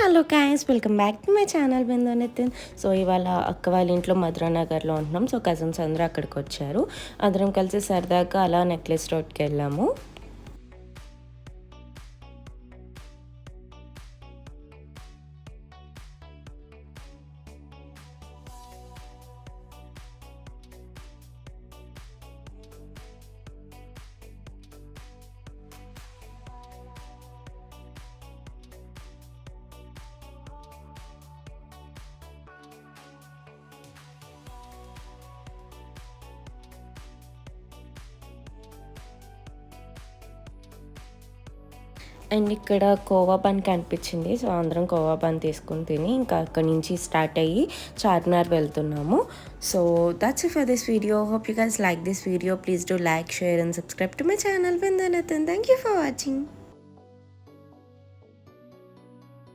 Hello guys, welcome back to my channel Bindu Nitin. So ఇవాళ అక్క వాళ్ళ ఇంట్లో మధురా నగర్లో ఉంటున్నాం. సో కజిన్స్ అందరూ అక్కడికి వచ్చారు. అందరం కలిసి సరదాగా అలా నెక్లెస్ రోడ్కి వెళ్ళాము. అండ్ ఇక్కడ కోవా బన్ కనిపించింది. సో అందరం కోవా బన్ తీసుకుని తిని ఇంకా అక్కడి నుంచి స్టార్ట్ అయ్యి చార్మినార్ వెళ్తున్నాము. So that's it for this video. Hope you guys like this video. Please do like, share and subscribe to my channel Bindu Nitin. Thank you for watching.